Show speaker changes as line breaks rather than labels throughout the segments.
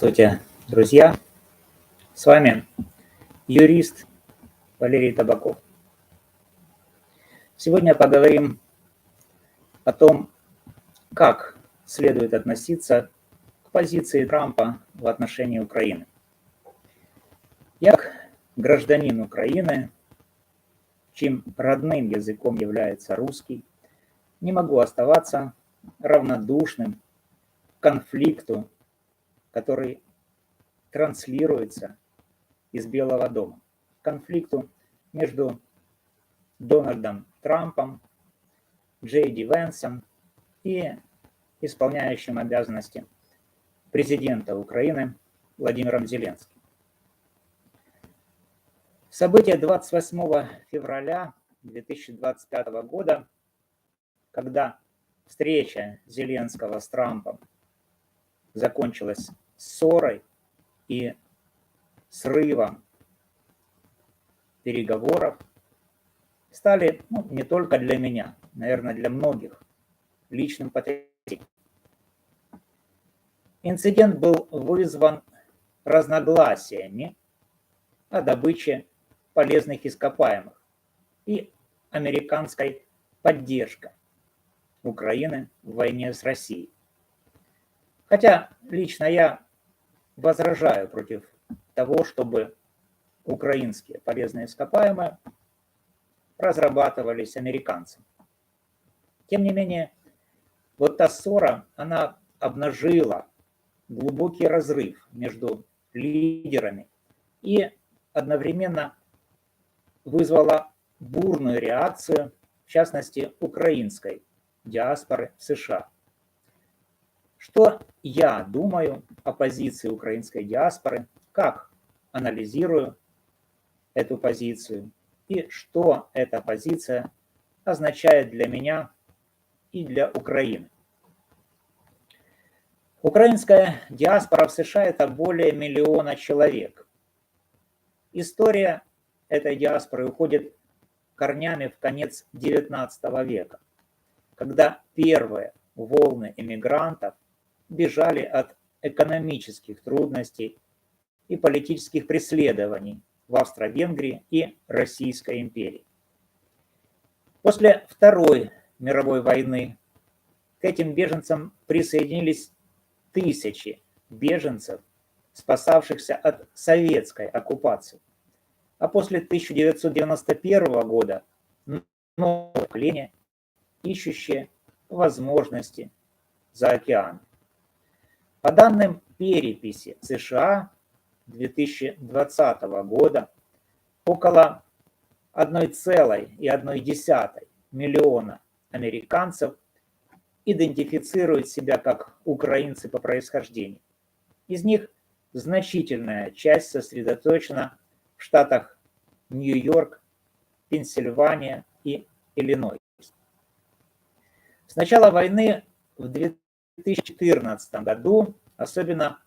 Здравствуйте, друзья! С вами юрист Валерий Табаков. Сегодня поговорим о том, как следует относиться к позиции Трампа в отношении Украины. Я, как гражданин Украины, чьим родным языком является русский, не могу оставаться равнодушным к конфликту, который транслируется из Белого дома, конфликту между Дональдом Трампом, Джей Ди Венсом и исполняющим обязанности президента Украины Владимиром Зеленским. События 28 февраля 2025 года, когда встреча Зеленского с Трампом закончилась ссорой и срывом переговоров, стали не только для меня, наверное, для многих личным потрясением. Инцидент был вызван разногласиями о добыче полезных ископаемых и американской поддержкой Украины в войне с Россией. Хотя лично я возражаю против того, чтобы украинские полезные ископаемые разрабатывались американцами. Тем не менее, вот та ссора, она обнажила глубокий разрыв между лидерами и одновременно вызвала бурную реакцию, в частности, украинской диаспоры в США. Что я думаю о позиции украинской диаспоры, как анализирую эту позицию и что эта позиция означает для меня и для Украины. Украинская диаспора в США – это более 1 миллиона человек. История этой диаспоры уходит корнями в конец XIX века, когда первые волны эмигрантов бежали от экономических трудностей и политических преследований в Австро-Венгрии и Российской империи. После Второй мировой войны к этим беженцам присоединились тысячи беженцев, спасавшихся от советской оккупации. А после 1991 года новое поколение, ищущее возможности за океаном. По данным переписи США 2020 года, около 1,1 миллиона американцев идентифицируют себя как украинцы по происхождению. Из них значительная часть сосредоточена в штатах Нью-Йорк, Пенсильвания и Иллинойс. С начала войны в 2014 году, особенно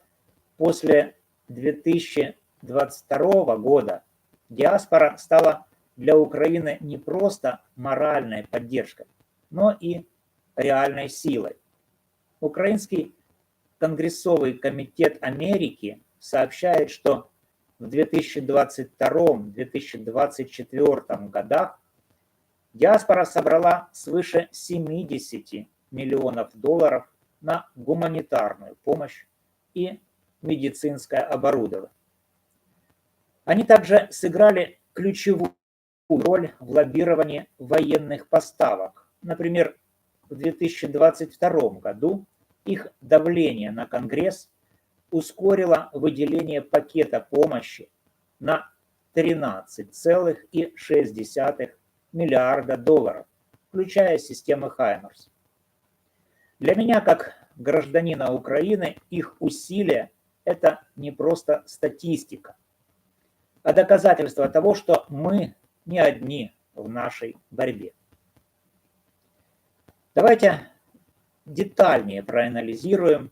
после 2022 года, диаспора стала для Украины не просто моральной поддержкой, но и реальной силой. Украинский Конгрессовый комитет Америки сообщает, что в 2022-2024 годах диаспора собрала свыше 70 миллионов долларов на гуманитарную помощь и медицинское оборудование. Они также сыграли ключевую роль в лоббировании военных поставок. Например, в 2022 году их давление на Конгресс ускорило выделение пакета помощи на 13,6 миллиарда долларов, включая системы Хаймерс. Для меня, как гражданина Украины, их усилия – это не просто статистика, а доказательство того, что мы не одни в нашей борьбе. Давайте детальнее проанализируем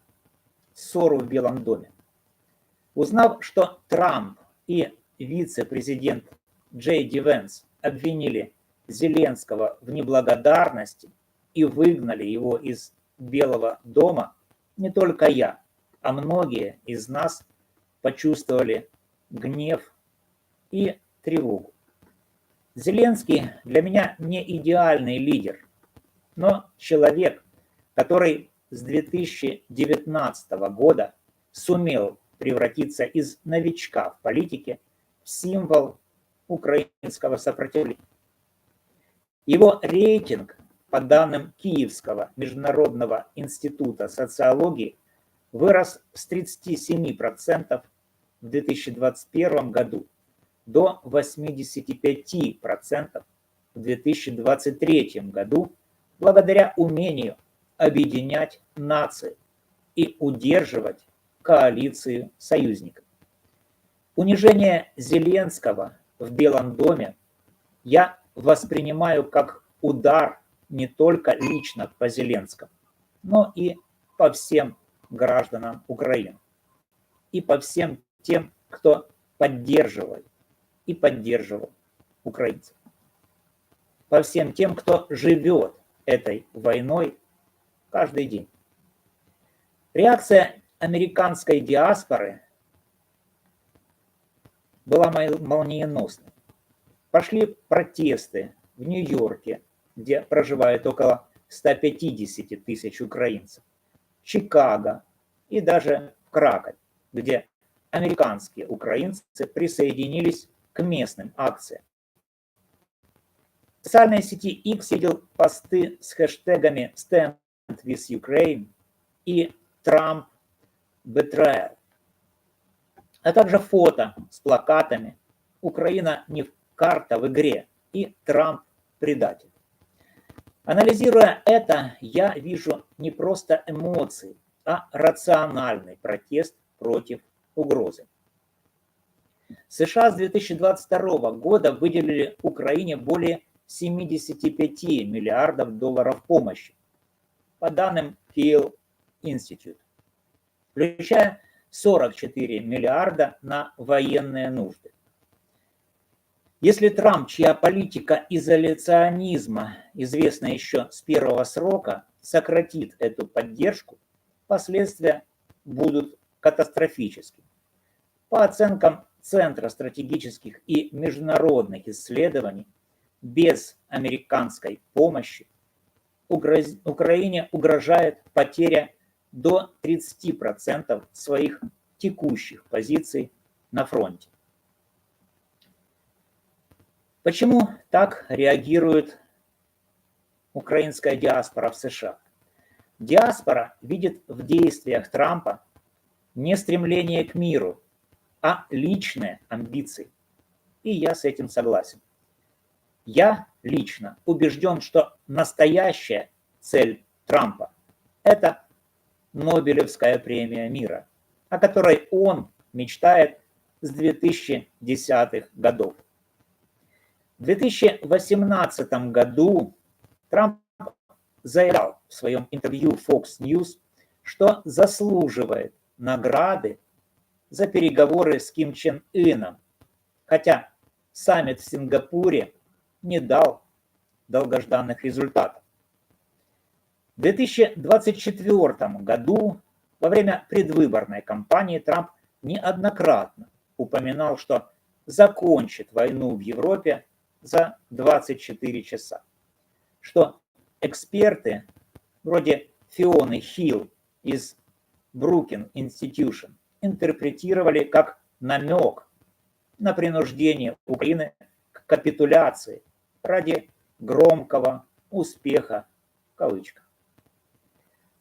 ссору в Белом доме. Узнав, что Трамп и вице-президент Джей Ди Венс обвинили Зеленского в неблагодарности и выгнали его из Белого дома, не только я, а многие из нас почувствовали гнев и тревогу. Зеленский для меня не идеальный лидер, но человек, который с 2019 года сумел превратиться из новичка в политике в символ украинского сопротивления. Его рейтинг, по данным Киевского международного института социологии, вырос с 37% в 2021 году до 85% в 2023 году благодаря умению объединять нации и удерживать коалицию союзников. Унижение Зеленского в Белом доме я воспринимаю как удар не только лично по Зеленскому, но и по всем гражданам Украины, и по всем тем, кто поддерживает и поддерживал украинцев, по всем тем, кто живет этой войной каждый день. Реакция американской диаспоры была молниеносной. Пошли протесты в Нью-Йорке, где проживает около 150 тысяч украинцев, в Чикаго и даже в Кракове, где американские украинцы присоединились к местным акциям. В социальной сети X видел посты с хэштегами Stand with Ukraine и Trump Betrayal, а также фото с плакатами «Украина не карта в игре» и «Трамп предатель». Анализируя это, я вижу не просто эмоции, а рациональный протест против угрозы. США с 2022 года выделили Украине более 75 миллиардов долларов помощи, по данным Pew Institute, включая 44 миллиарда на военные нужды. Если Трамп, чья политика изоляционизма известна еще с первого срока, сократит эту поддержку, последствия будут катастрофическими. По оценкам Центра стратегических и международных исследований, без американской помощи Украине угрожает потеря до 30% своих текущих позиций на фронте. Почему так реагирует украинская диаспора в США? Диаспора видит в действиях Трампа не стремление к миру, а личные амбиции. И я с этим согласен. Я лично убежден, что настоящая цель Трампа – это Нобелевская премия мира, о которой он мечтает с 2010-х годов. В 2018 году Трамп заявлял в своем интервью Fox News, что заслуживает награды за переговоры с Ким Чен Ыном, хотя саммит в Сингапуре не дал долгожданных результатов. В 2024 году во время предвыборной кампании Трамп неоднократно упоминал, что закончит войну в Европе за 24 часа, что эксперты вроде Фионы Хилл из Brookings Institution интерпретировали как намек на принуждение Украины к капитуляции ради громкого успеха в кавычках.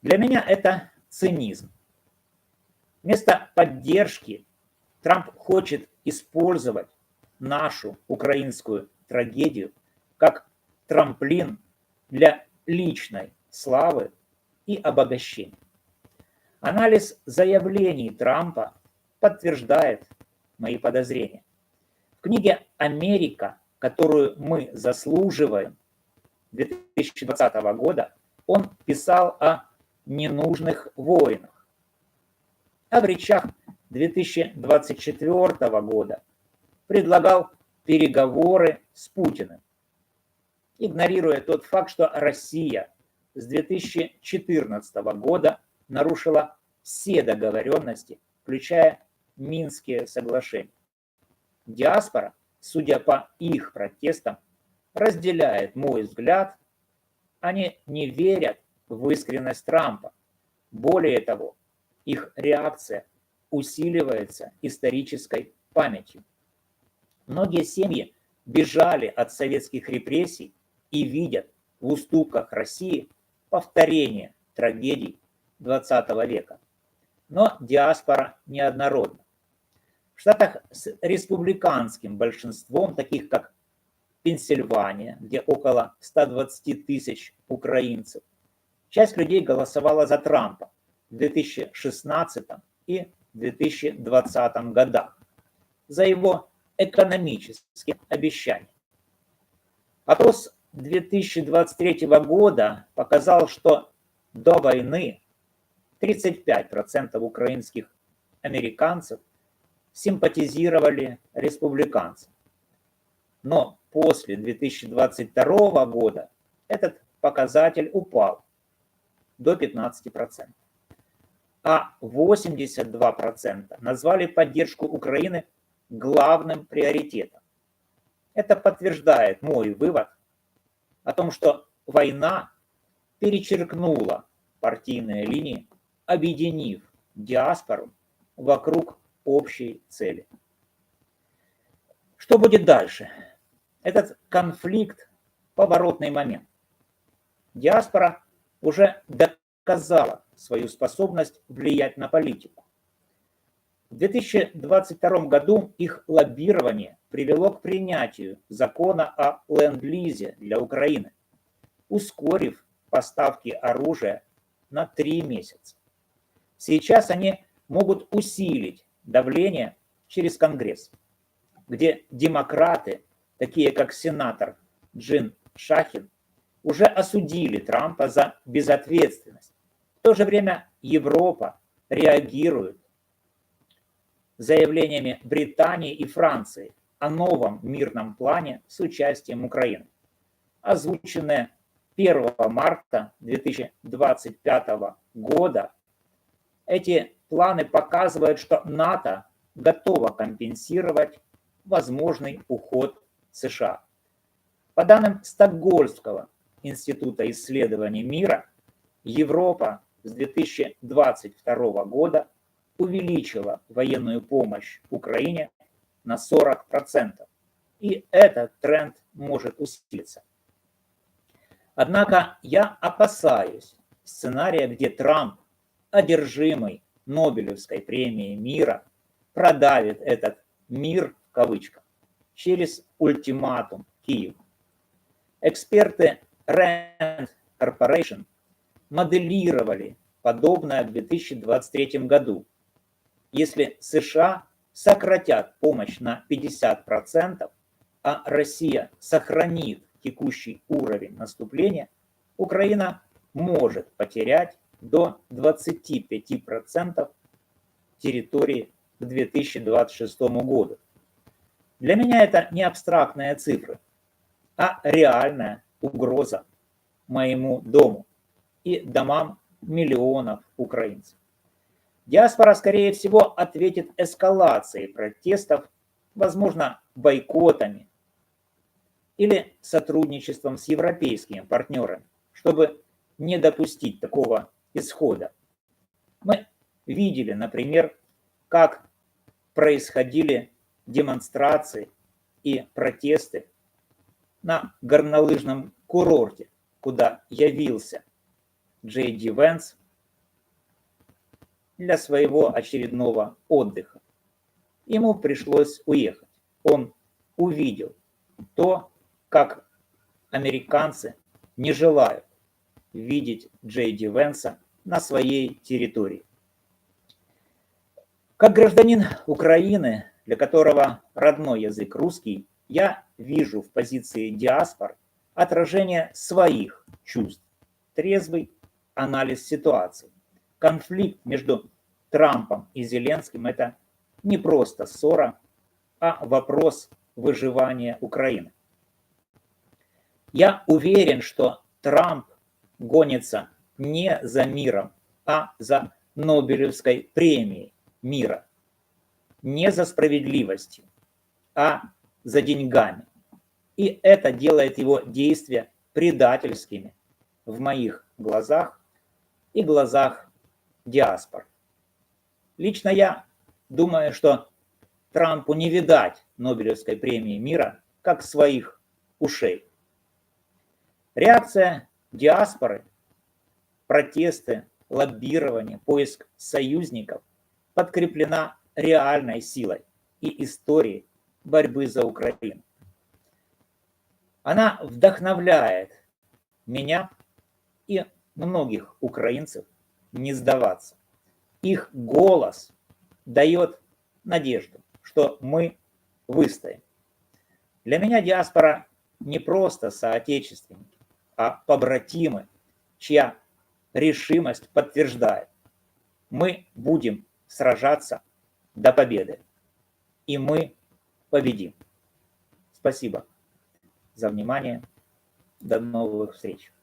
Для меня это цинизм. Вместо поддержки Трамп хочет использовать нашу украинскую трагедию как трамплин для личной славы и обогащения. Анализ заявлений Трампа подтверждает мои подозрения. В книге «Америка, которую мы заслуживаем» 2020 года он писал о ненужных войнах. А в речах 2024 года предлагал переговоры с Путиным, игнорируя тот факт, что Россия с 2014 года нарушила все договоренности, включая Минские соглашения. Диаспора, судя по их протестам, разделяет мой взгляд. Они не верят в искренность Трампа. Более того, их реакция усиливается исторической памятью. Многие семьи бежали от советских репрессий и видят в уступках России повторение трагедий XX века. Но диаспора неоднородна. В штатах с республиканским большинством, таких как Пенсильвания, где около 120 тысяч украинцев, часть людей голосовала за Трампа в 2016 и 2020 годах за его экономические обещания. Опрос 2023 года показал, что до войны 35% украинских американцев симпатизировали республиканцам. Но после 2022 года этот показатель упал до 15%. А 82% назвали поддержку Украины главным приоритетом. Это подтверждает мой вывод о том, что война перечеркнула партийные линии, объединив диаспору вокруг общей цели. Что будет дальше? Этот конфликт – поворотный момент. Диаспора уже доказала свою способность влиять на политику. В 2022 году их лоббирование привело к принятию закона о ленд-лизе для Украины, ускорив поставки оружия на 3 месяца. Сейчас они могут усилить давление через Конгресс, где демократы, такие как сенатор Джин Шахин, уже осудили Трампа за безответственность. В то же время Европа реагирует заявлениями Британии и Франции о новом мирном плане с участием Украины, озвученное 1 марта 2025 года. Эти планы показывают, что НАТО готово компенсировать возможный уход США. По данным Стокгольмского института исследований мира, Европа с 2022 года увеличила военную помощь Украине на 40%, и этот тренд может усилиться. Однако я опасаюсь сценария, где Трамп, одержимый Нобелевской премией мира, продавит этот «мир» в кавычках через ультиматум Киеву. Эксперты Rand Corporation моделировали подобное в 2023 году. Если США сократят помощь на 50%, а Россия сохранит текущий уровень наступления, Украина может потерять до 25% территории к 2026 году. Для меня это не абстрактные цифры, а реальная угроза моему дому и домам миллионов украинцев. Диаспора, скорее всего, ответит эскалацией протестов, возможно, бойкотами или сотрудничеством с европейскими партнерами, чтобы не допустить такого исхода. Мы видели, например, как происходили демонстрации и протесты на горнолыжном курорте, куда явился Джей Ди Венс для своего очередного отдыха. Ему пришлось уехать. Он увидел то, как американцы не желают видеть Джей Ди Венса на своей территории. Как гражданин Украины, для которого родной язык русский, я вижу в позиции диаспор отражение своих чувств, трезвый анализ ситуации. Конфликт между Трампом и Зеленским – это не просто ссора, а вопрос выживания Украины. Я уверен, что Трамп гонится не за миром, а за Нобелевской премией мира. Не за справедливостью, а за деньгами. И это делает его действия предательскими в моих глазах и глазах диаспор. Лично я думаю, что Трампу не видать Нобелевской премии мира как своих ушей. Реакция диаспоры, протесты, лоббирование, поиск союзников подкреплена реальной силой и историей борьбы за Украину. Она вдохновляет меня и многих украинцев не сдаваться. Их голос дает надежду, что мы выстоим. Для меня диаспора не просто соотечественники, а побратимы, чья решимость подтверждает: мы будем сражаться до победы, и мы победим. Спасибо за внимание. До новых встреч.